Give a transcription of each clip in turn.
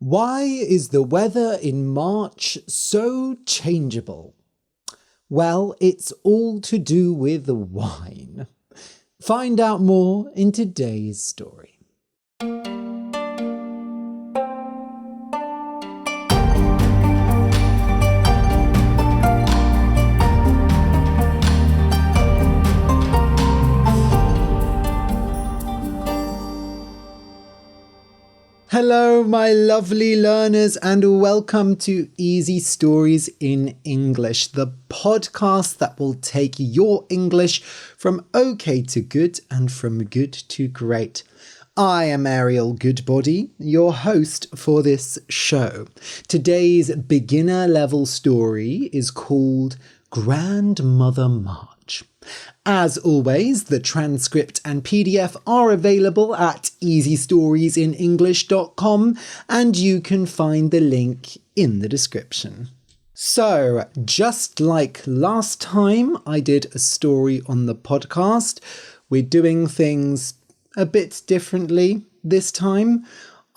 Why is the weather in March so changeable? Well, it's all to do with wine. Find out more in today's story. Hello, my lovely learners, and welcome to Easy Stories in English, the podcast that will take your English from okay to good and from good to great. I am Ariel Goodbody, your host for this show. Today's beginner level story is called Grandmother March. As always, the transcript and PDF are available at easystoriesinenglish.com, and you can find the link in the description. So, just like last time I did a story on the podcast, we're doing things a bit differently this time.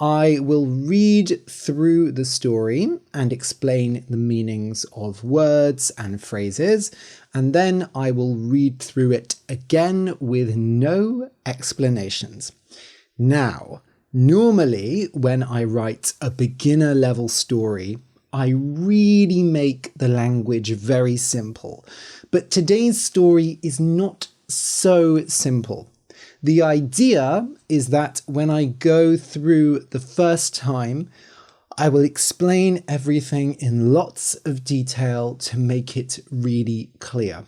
I will read through the story and explain the meanings of words and phrases, and then I will read through it again with no explanations. Now, normally when I write a beginner level story, I really make the language very simple, but today's story is not so simple. The idea is that when I go through the first time, I will explain everything in lots of detail to make it really clear.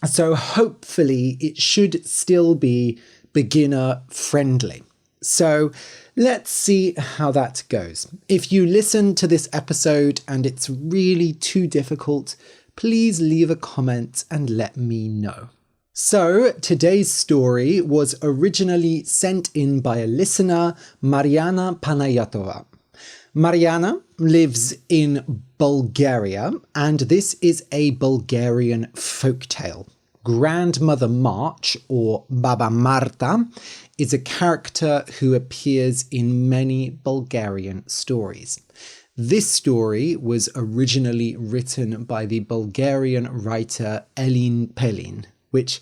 So hopefully it should still be beginner friendly. So let's see how that goes. If you listen to this episode and it's really too difficult, please leave a comment and let me know. So, today's story was originally sent in by a listener, Mariana Panayatova. Mariana lives in Bulgaria, and this is a Bulgarian folktale. Grandmother March, or Baba Marta, is a character who appears in many Bulgarian stories. This story was originally written by the Bulgarian writer Elin Pelin, which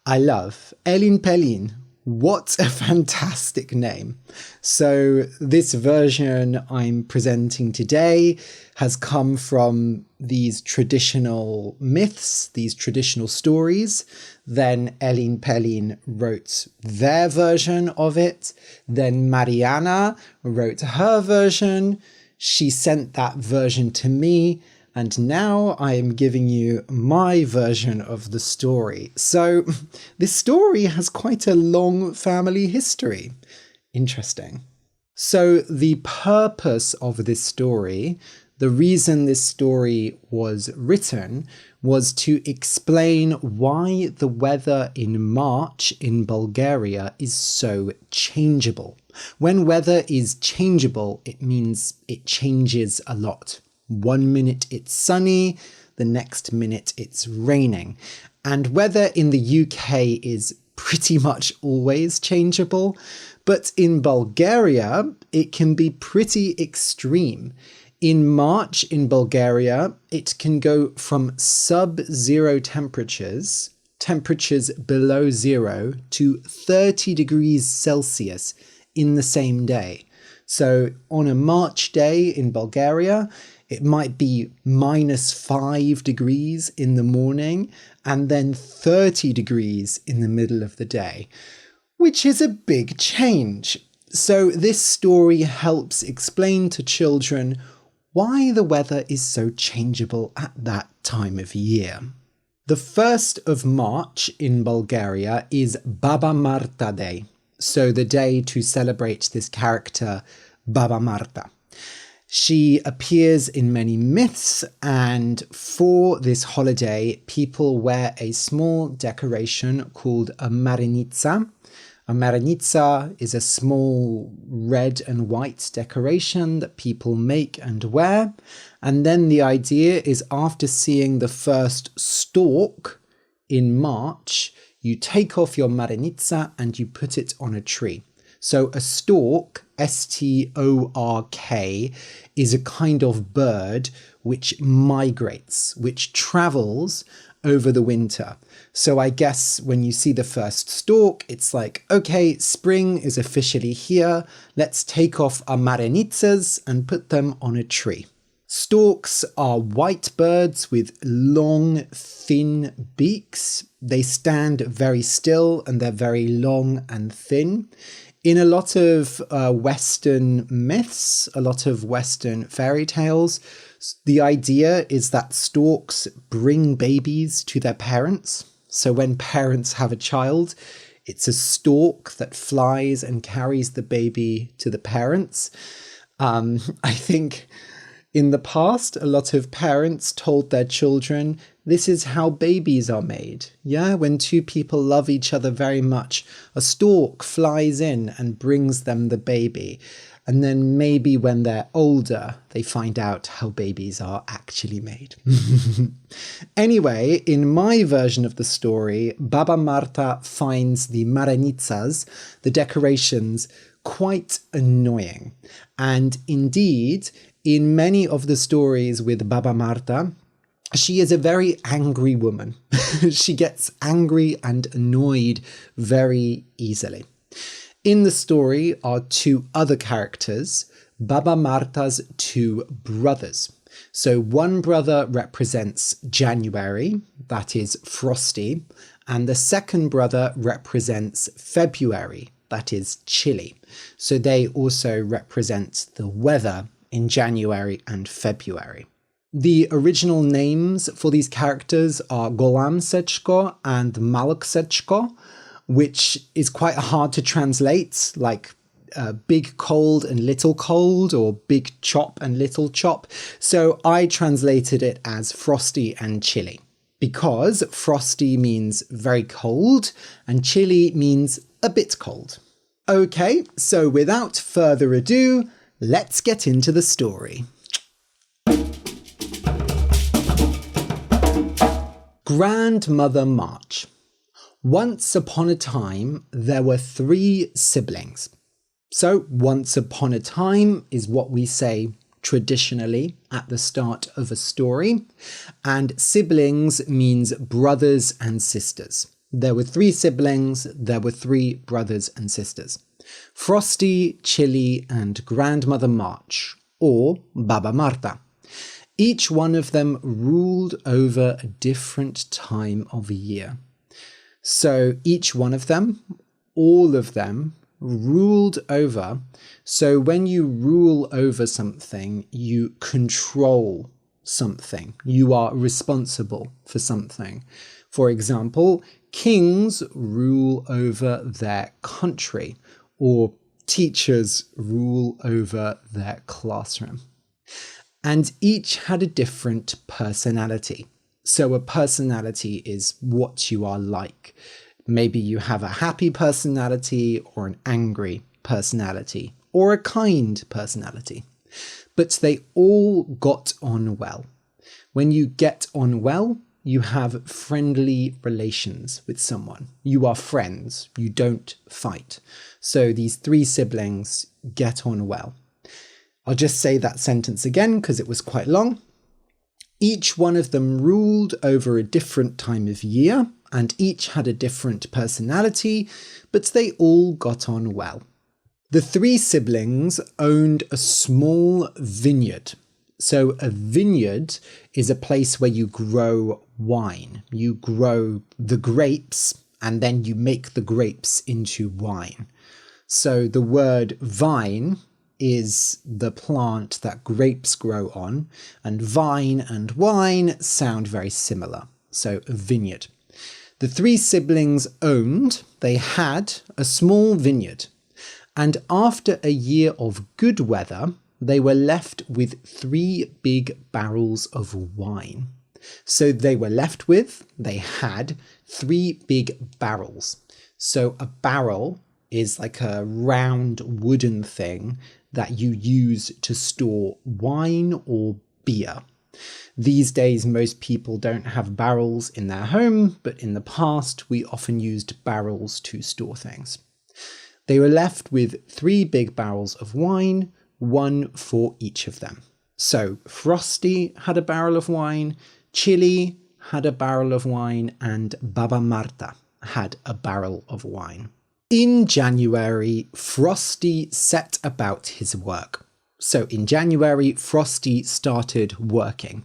I love. Elin Pelin, what a fantastic name. So this version I'm presenting today has come from these traditional myths, these traditional stories. Then Elin Pelin wrote their version of it. Then Mariana wrote her version. She sent that version to me. And now I am giving you my version of the story. So this story has quite a long family history. Interesting. So the purpose of this story, the reason this story was written, was to explain why the weather in March in Bulgaria is so changeable. When weather is changeable, it means it changes a lot. 1 minute it's sunny, the next minute it's raining. And weather in the UK is pretty much always changeable, but in Bulgaria, it can be pretty extreme. In March in Bulgaria, it can go from sub-zero temperatures below zero, to 30 degrees Celsius in the same day. So on a March day in Bulgaria, it might be -5 degrees in the morning and then 30 degrees in the middle of the day, which is a big change. So this story helps explain to children why the weather is so changeable at that time of year. The 1st of March in Bulgaria is Baba Marta Day, so the day to celebrate this character, Baba Marta. She appears in many myths, and for this holiday, people wear a small decoration called a marenitsa. A marenitsa is a small red and white decoration that people make and wear. And then the idea is, after seeing the first stork in March, you take off your marenitsa and you put it on a tree. So a stork, S-T-O-R-K, is a kind of bird which migrates, which travels over the winter. So I guess when you see the first stork, it's like, okay, spring is officially here. Let's take off our marenitsas and put them on a tree. Storks are white birds with long, thin beaks. They stand very still and they're very long and thin. In a lot of Western myths, a lot of Western fairy tales, the idea is that storks bring babies to their parents. So when parents have a child, it's a stork that flies and carries the baby to the parents. I think in the past, a lot of parents told their children, this is how babies are made. Yeah, when two people love each other very much, a stork flies in and brings them the baby. And then maybe when they're older, they find out how babies are actually made. Anyway, in my version of the story, Baba Marta finds the marenitsas, the decorations, quite annoying. And indeed, in many of the stories with Baba Marta, she is a very angry woman. She gets angry and annoyed very easily. In the story are two other characters, Baba Marta's two brothers. So one brother represents January, that is frosty, and the second brother represents February, that is chilly. So they also represent the weather in January and February. The original names for these characters are Golamsechko and Malksechko, which is quite hard to translate, like big cold and little cold, or big chop and little chop. So I translated it as frosty and chilly, because frosty means very cold and chilly means a bit cold. Okay, so without further ado, let's get into the story. Grandmother March. Once upon a time, there were 3 siblings. So once upon a time is what we say traditionally at the start of a story. And siblings means brothers and sisters. There were 3 siblings, there were 3 brothers and sisters. Frosty, Chilly, and Grandmother March, or Baba Marta. Each one of them ruled over a different time of year. So each one of them, all of them, ruled over. So when you rule over something, you control something. You are responsible for something. For example, kings rule over their country, or teachers rule over their classroom. And each had a different personality. So a personality is what you are like. Maybe you have a happy personality, or an angry personality, or a kind personality. But they all got on well. When you get on well, you have friendly relations with someone. You are friends. You don't fight. So these 3 siblings get on well. I'll just say that sentence again because it was quite long. Each one of them ruled over a different time of year, and each had a different personality, but they all got on well. The 3 siblings owned a small vineyard. So a vineyard is a place where you grow wine. You grow the grapes, and then you make the grapes into wine. So the word vine is the plant that grapes grow on, and vine and wine sound very similar. So a vineyard. The 3 siblings they had a small vineyard, and after a year of good weather, they were left with 3 big barrels of wine. So they had 3 big barrels. So a barrel is like a round wooden thing that you use to store wine or beer. These days, most people don't have barrels in their home, but in the past, we often used barrels to store things. They were left with 3 big barrels of wine, one for each of them. So Frosty had a barrel of wine, Chili had a barrel of wine, and Baba Marta had a barrel of wine. In January, Frosty set about his work. So in January, Frosty started working.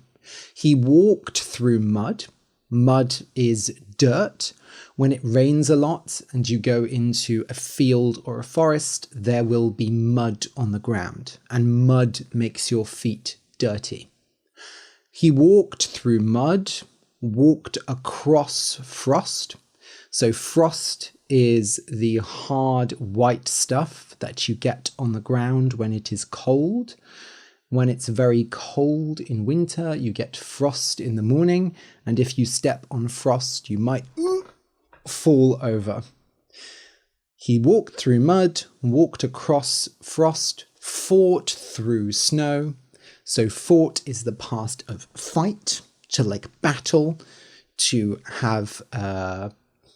He walked through mud. Mud is dirt. When it rains a lot and you go into a field or a forest, there will be mud on the ground, and mud makes your feet dirty. He walked through mud, walked across frost. So frost is the hard white stuff that you get on the ground when it is cold. When it's very cold in winter, you get frost in the morning, and if you step on frost, you might fall over. He walked through mud, walked across frost, fought through snow. So fought is the past of fight, to like battle, to have like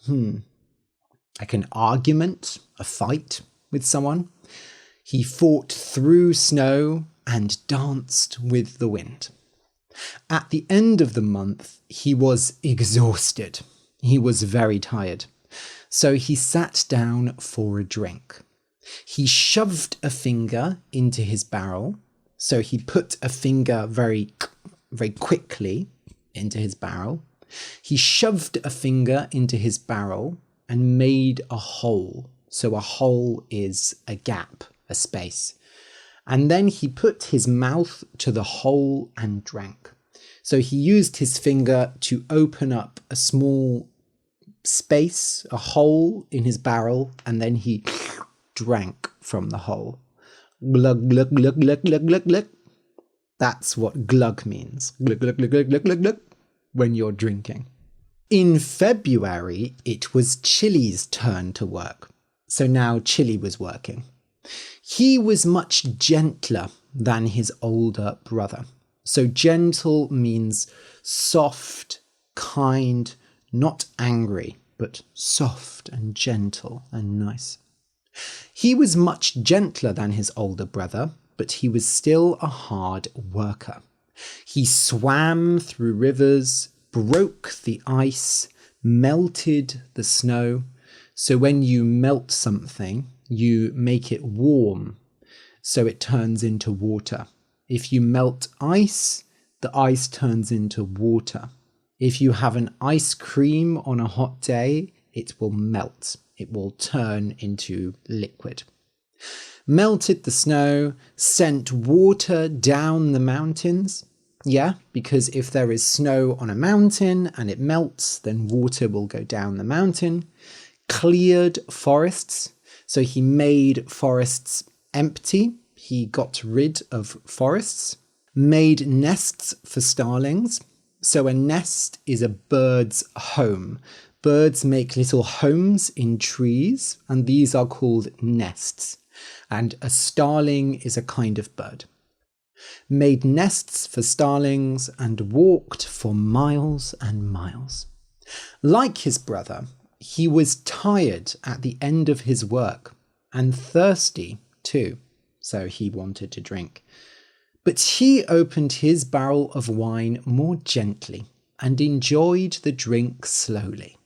an argument, a fight with someone. He fought through snow and danced with the wind. At the end of the month, he was exhausted. He was very tired. So he sat down for a drink. He shoved a finger into his barrel. So he put a finger very quickly into his barrel. He shoved a finger into his barrel and made a hole. So a hole is a gap, a space. And then he put his mouth to the hole and drank. So he used his finger to open up a small space, a hole in his barrel, and then he drank from the hole. Glug, glug, glug, glug, glug, glug, glug. That's what glug means. Glug, glug, glug, glug, glug, glug, glug, when you're drinking. In February, it was Chili's turn to work. So now Chili was working. He was much gentler than his older brother. So gentle means soft, kind, not angry, but soft and gentle and nice. He was much gentler than his older brother, but he was still a hard worker. He swam through rivers, broke the ice, melted the snow. So when you melt something, you make it warm, so it turns into water. If you melt ice, the ice turns into water. If you have an ice cream on a hot day, it will melt. It will turn into liquid. Melted the snow, sent water down the mountains. Yeah, because if there is snow on a mountain and it melts, then water will go down the mountain. Cleared forests. So he made forests empty. He got rid of forests. Made nests for starlings. So a nest is a bird's home. Birds make little homes in trees, and these are called nests. And a starling is a kind of bird. Made nests for starlings and walked for miles and miles. Like his brother, he was tired at the end of his work and thirsty too, so he wanted to drink. But he opened his barrel of wine more gently and enjoyed the drink slowly.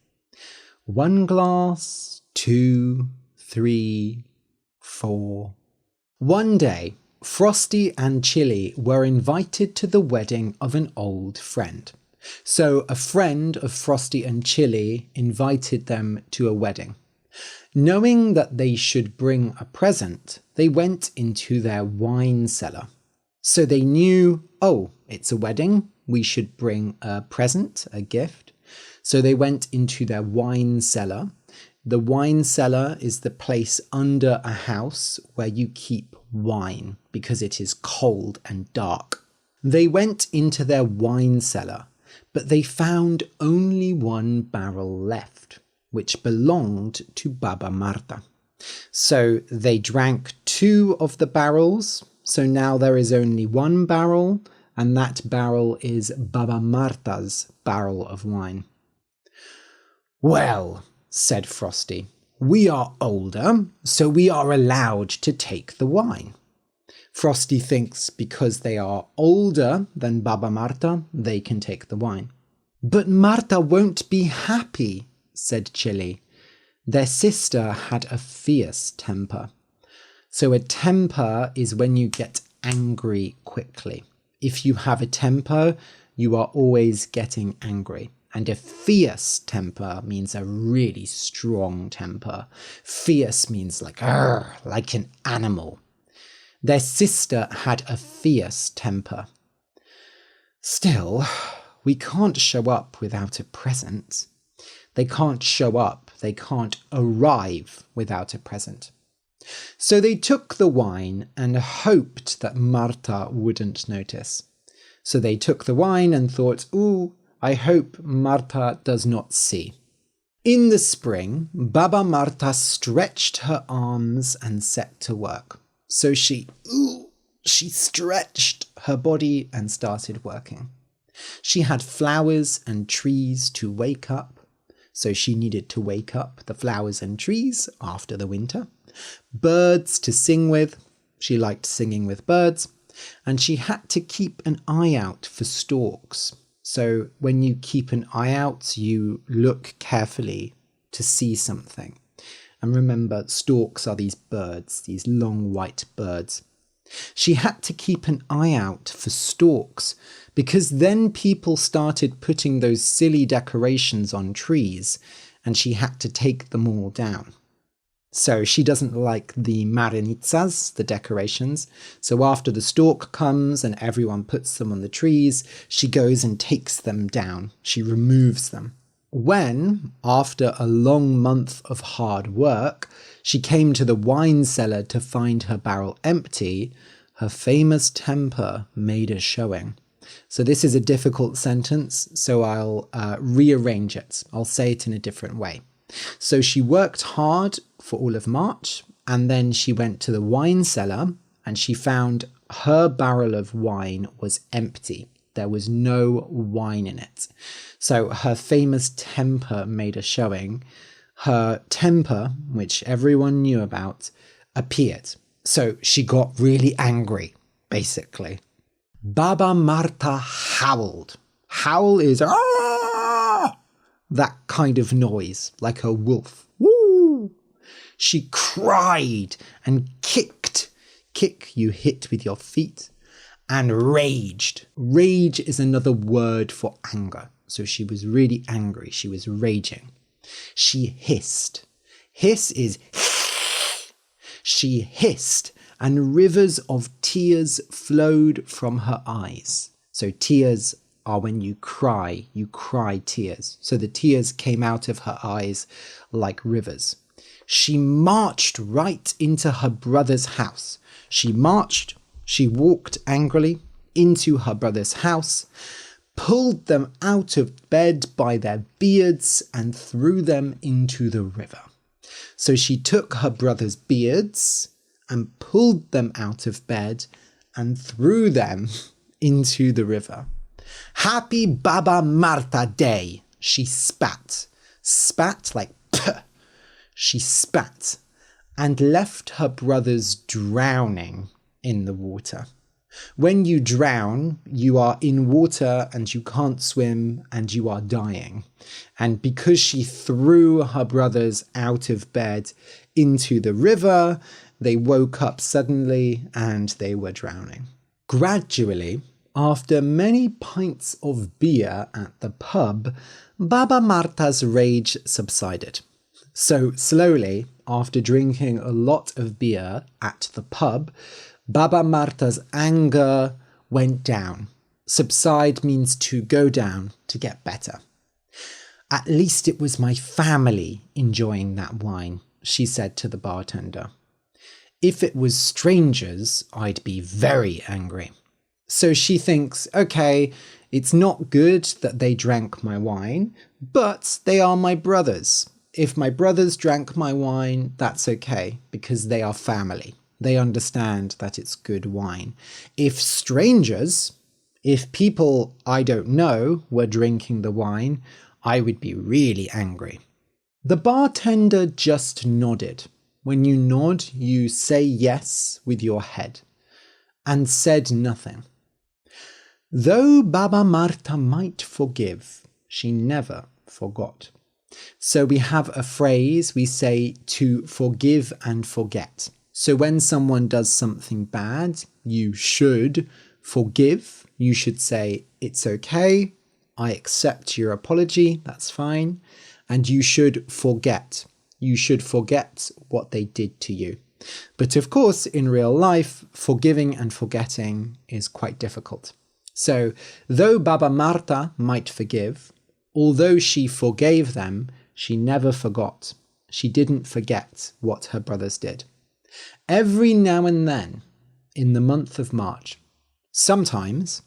1 glass, 2, 3, 4. One day, Frosty and Chili were invited to the wedding of an old friend. So a friend of Frosty and Chili invited them to a wedding. Knowing that they should bring a present, they went into their wine cellar. So they knew, oh, it's a wedding, we should bring a present, a gift. So they went into their wine cellar. The wine cellar is the place under a house where you keep wine because it is cold and dark. They went into their wine cellar, but they found only 1 barrel left, which belonged to Baba Marta. So they drank 2 of the barrels. So now there is only 1 barrel, and that barrel is Baba Marta's barrel of wine. Well, said Frosty, We are older, so we are allowed to take the wine. Frosty thinks because they are older than Baba Marta, they can take the wine. But Marta won't be happy, said Chili. Their sister had a fierce temper. So a temper is when you get angry quickly. If you have a temper, you are always getting angry. And a fierce temper means a really strong temper. Fierce means like an animal. Their sister had a fierce temper. Still, we can't show up without a present. They can't show up, they can't arrive without a present. So they took the wine and hoped that Marta wouldn't notice. So they took the wine and thought, ooh, I hope Marta does not see. In the spring, Baba Marta stretched her arms and set to work. So she stretched her body and started working. She had flowers and trees to wake up. So she needed to wake up the flowers and trees after the winter. Birds to sing with. She liked singing with birds. And she had to keep an eye out for storks. So when you keep an eye out, you look carefully to see something. And remember, storks are these birds, these long white birds. She had to keep an eye out for storks because then people started putting those silly decorations on trees and she had to take them all down. So she doesn't like the marenitsas, the decorations. So after the stork comes and everyone puts them on the trees, she goes and takes them down. She removes them. When, after a long month of hard work, she came to the wine cellar to find her barrel empty, her famous temper made a showing. So this is a difficult sentence, so I'll rearrange it. I'll say it in a different way. So she worked hard for all of March, and then she went to the wine cellar and she found her barrel of wine was empty. There was no wine in it. So her famous temper made a showing. Her temper, which everyone knew about, appeared. So she got really angry, basically. Baba Marta howled. Howl is that kind of noise, like a wolf. Woo! She cried and kicked. Kick, you hit with your feet. And raged. Rage is another word for anger. So she was really angry. She was raging. She hissed. Hiss is she hissed, and rivers of tears flowed from her eyes. So tears are when you cry tears. So the tears came out of her eyes like rivers. She marched right into her brother's house. She walked angrily into her brother's house, pulled them out of bed by their beards and threw them into the river. So she took her brother's beards and pulled them out of bed and threw them into the river. Happy Baba Marta Day, she spat. Spat like puh. She spat and left her brothers drowning in the water. When you drown, you are in water and you can't swim and you are dying. And because she threw her brothers out of bed into the river, they woke up suddenly and they were drowning. Gradually, after many pints of beer at the pub, Baba Marta's rage subsided. So slowly, after drinking a lot of beer at the pub, Baba Marta's anger went down. Subside means to go down, to get better. At least it was my family enjoying that wine, she said to the bartender. If it was strangers, I'd be very angry. So she thinks, okay, it's not good that they drank my wine, but they are my brothers. If my brothers drank my wine, that's okay, because they are family. They understand that it's good wine. If strangers, if people I don't know were drinking the wine, I would be really angry. The bartender just nodded. When you nod, you say yes with your head, and said nothing. Though Baba Marta might forgive, she never forgot. So we have a phrase, we say to forgive and forget. So when someone does something bad, you should forgive. You should say, it's okay, I accept your apology, that's fine. And you should forget. You should forget what they did to you. But of course, in real life, forgiving and forgetting is quite difficult. So, though Baba Marta might forgive, although she forgave them, she never forgot. She didn't forget what her brothers did. Every now and then, in the month of March, sometimes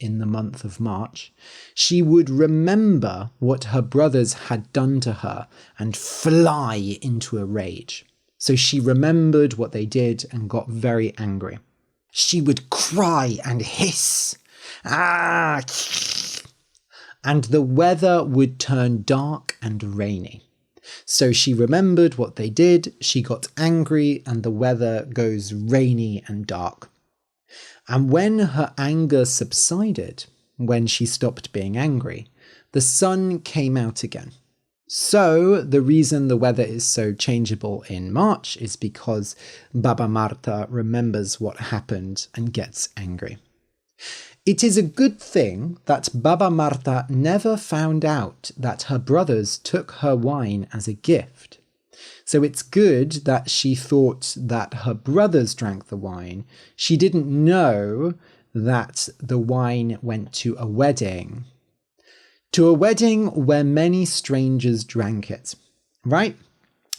in the month of March, she would remember what her brothers had done to her and fly into a rage. So she remembered what they did and got very angry. She would cry and hiss. Ah! And the weather would turn dark and rainy. So she remembered what they did, she got angry, and the weather goes rainy and dark. And when her anger subsided, when she stopped being angry, the sun came out again. So the reason the weather is so changeable in March is because Baba Marta remembers what happened and gets angry. It is a good thing that Baba Marta never found out that her brothers took her wine as a gift. So it's good that she thought that her brothers drank the wine. She didn't know that the wine went to a wedding. To a wedding where many strangers drank it, right?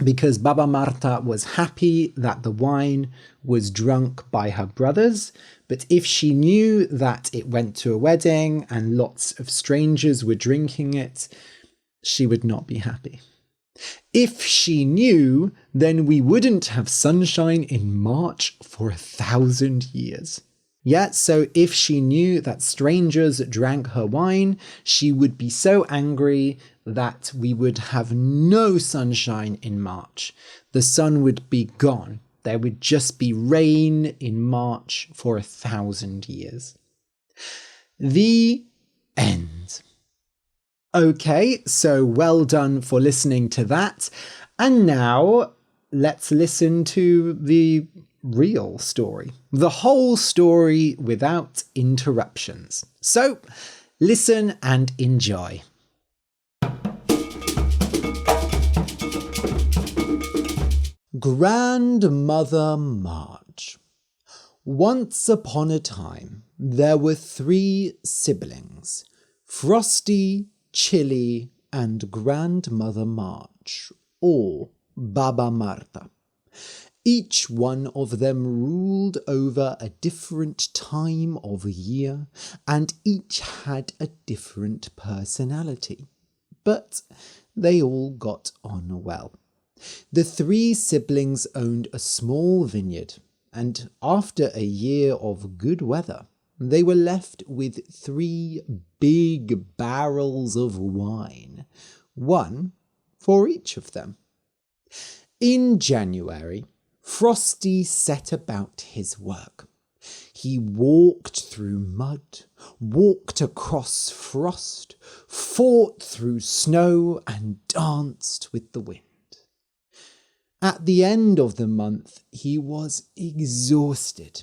Because Baba Marta was happy that the wine was drunk by her brothers, but if she knew that it went to a wedding and lots of strangers were drinking it, she would not be happy. If she knew, then we wouldn't have sunshine in March for 1,000 years. Yet, so if she knew that strangers drank her wine, she would be so angry that we would have no sunshine in March. The sun would be gone. There would just be rain in March for 1,000 years. The end. Okay, so well done for listening to that. And now let's listen to the real story. The whole story without interruptions. So, listen and enjoy. Grandmother March. Once upon a time, there were 3 siblings, Frosty, Chili, and Grandmother March, or Baba Marta. Each one of them ruled over a different time of year, and each had a different personality. But they all got on well. The 3 siblings owned a small vineyard, and after a year of good weather, they were left with 3 big barrels of wine, one for each of them. In January, Frosty set about his work. He walked through mud, walked across frost, fought through snow, and danced with the wind. At the end of the month, he was exhausted,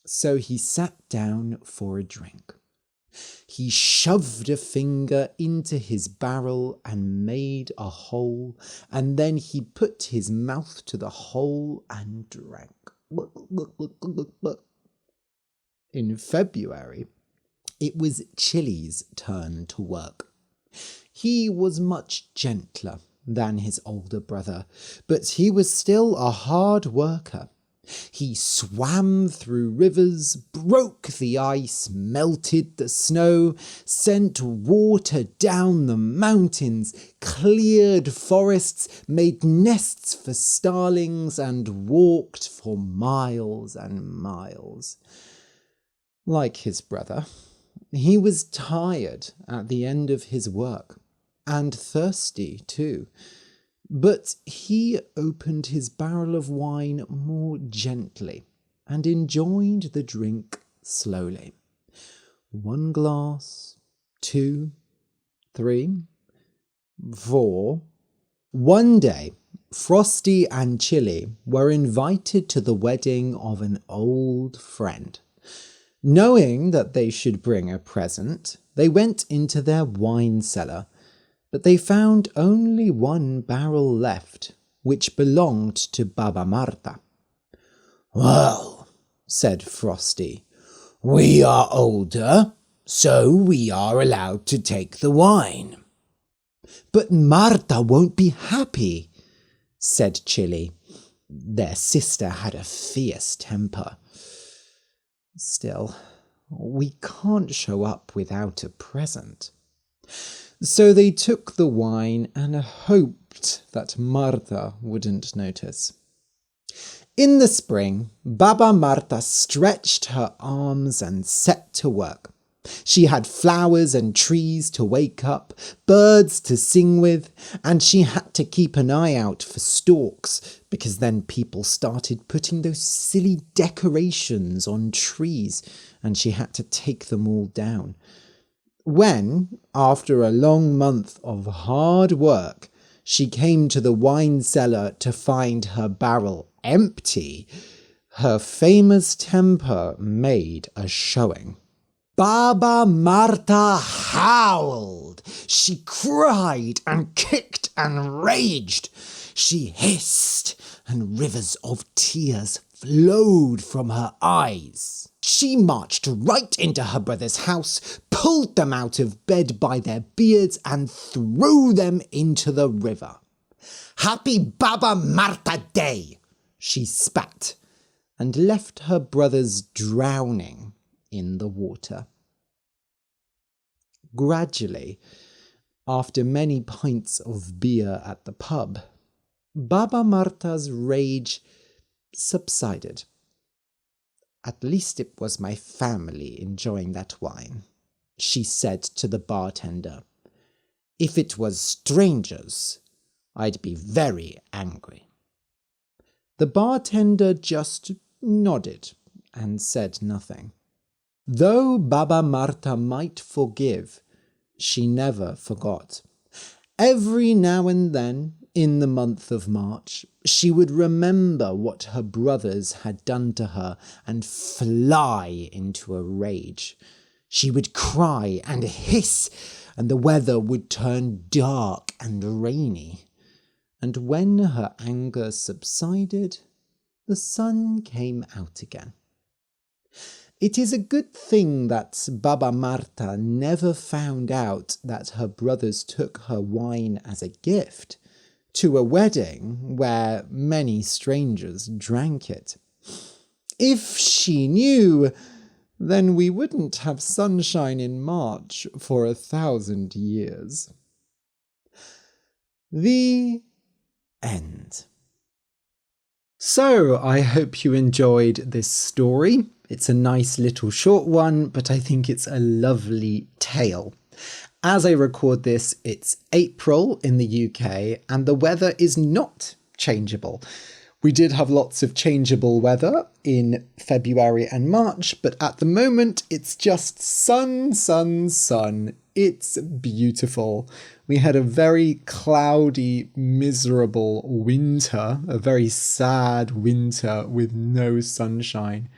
so he sat down for a drink. He shoved a finger into his barrel and made a hole, and then he put his mouth to the hole and drank. In February, it was Chili's turn to work. He was much gentler than his older brother, but he was still a hard worker. He swam through rivers, broke the ice, melted the snow, sent water down the mountains, cleared forests, made nests for starlings, and walked for miles and miles. Like his brother, he was tired at the end of his work, and thirsty too. But he opened his barrel of wine more gently and enjoyed the drink slowly. 1 glass, 2, 3, 4. One day, Frosty and Chili were invited to the wedding of an old friend. Knowing that they should bring a present, they went into their wine cellar, but they found only 1 barrel left, which belonged to Baba Marta. "Well," said Frosty, "we are older, so we are allowed to take the wine." "But Marta won't be happy," said Chili. Their sister had a fierce temper. "Still, we can't show up without a present." So they took the wine and hoped that Marta wouldn't notice. In the spring, Baba Marta stretched her arms and set to work. She had flowers and trees to wake up, birds to sing with, and she had to keep an eye out for storks, because then people started putting those silly decorations on trees, and she had to take them all down. When, after a long month of hard work, she came to the wine cellar to find her barrel empty, her famous temper made a showing. Baba Marta howled. She cried and kicked and raged. She hissed, and rivers of tears flowed from her eyes. She marched right into her brother's house, pulled them out of bed by their beards, and threw them into the river. "Happy Baba Marta Day!" she spat, and left her brothers drowning in the water. Gradually, after many pints of beer at the pub, Baba Marta's rage subsided. "At least it was my family enjoying that wine," she said to the bartender. "If it was strangers, I'd be very angry." The bartender just nodded and said nothing. Though Baba Marta might forgive, she never forgot. Every now and then, in the month of March, she would remember what her brothers had done to her and fly into a rage. She would cry and hiss, and the weather would turn dark and rainy. And when her anger subsided, the sun came out again. It is a good thing that Baba Marta never found out that her brothers took her wine as a gift to a wedding where many strangers drank it. If she knew, then we wouldn't have sunshine in March for 1,000 years. The end. So, I hope you enjoyed this story. It's a nice little short one, but I think it's a lovely tale. As I record this, it's April in the UK, and the weather is not changeable. We did have lots of changeable weather in February and March, but at the moment it's just sun, sun, sun. It's beautiful. We had a very cloudy, miserable winter, a very sad winter with no sunshine.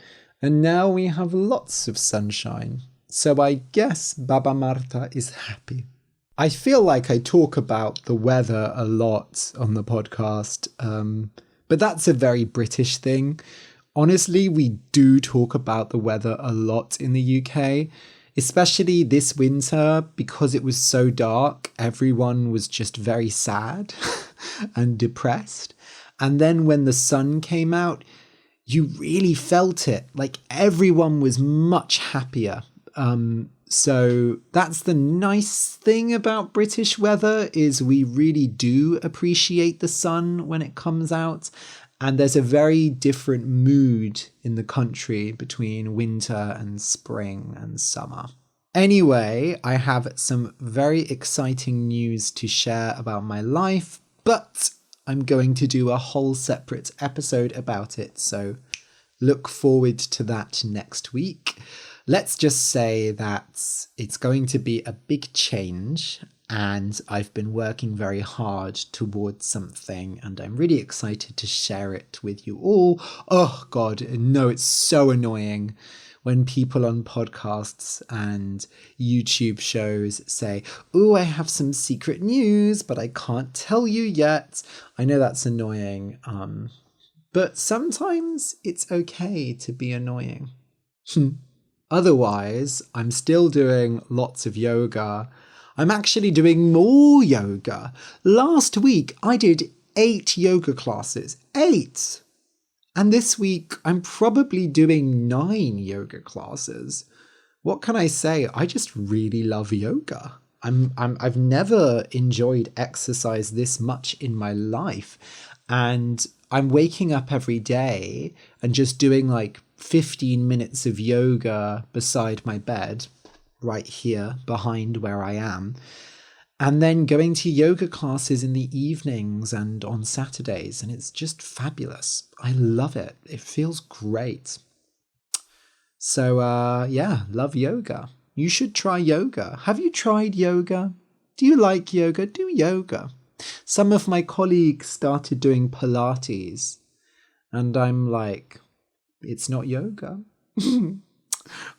And now we have lots of sunshine. So I guess Baba Marta is happy. I feel like I talk about the weather a lot on the podcast, but that's a very British thing. Honestly, we do talk about the weather a lot in the UK, especially this winter because it was so dark. Everyone was just very sad and depressed. And then when the sun came out, you really felt it. Like everyone was much happier. So that's the nice thing about British weather is we really do appreciate the sun when it comes out. And there's a very different mood in the country between winter and spring and summer. Anyway, I have some very exciting news to share about my life, but I'm going to do a whole separate episode about it, so look forward to that next week. Let's just say that it's going to be a big change, and I've been working very hard towards something, and I'm really excited to share it with you all. Oh God, no, it's so annoying when people on podcasts and YouTube shows say, "Oh, I have some secret news, but I can't tell you yet." I know that's annoying, but sometimes it's okay to be annoying. Otherwise, I'm still doing lots of yoga. I'm actually doing more yoga. Last week, I did 8 yoga classes. 8! And this week, I'm probably doing 9 yoga classes. What can I say? I just really love yoga. I've never enjoyed exercise this much in my life. And I'm waking up every day and just doing like 15 minutes of yoga beside my bed, right here behind where I am, and then going to yoga classes in the evenings and on Saturdays, and it's just fabulous. I love it. It feels great. So yeah, love yoga. You should try yoga. Have you tried yoga? Do you like yoga? Do yoga. Some of my colleagues started doing Pilates, and I'm like, it's not yoga.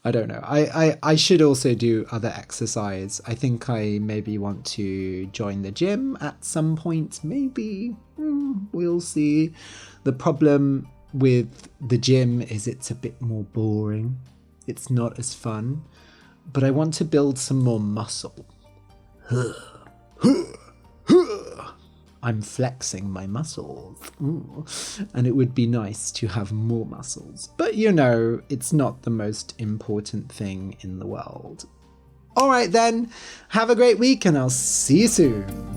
I don't know. I should also do other exercise. I think I maybe want to join the gym at some point. Maybe. We'll see. The problem with the gym is it's a bit more boring. It's not as fun. But I want to build some more muscle. I'm flexing my muscles. And it would be nice to have more muscles. But you know, it's not the most important thing in the world. All right then, have a great week and I'll see you soon.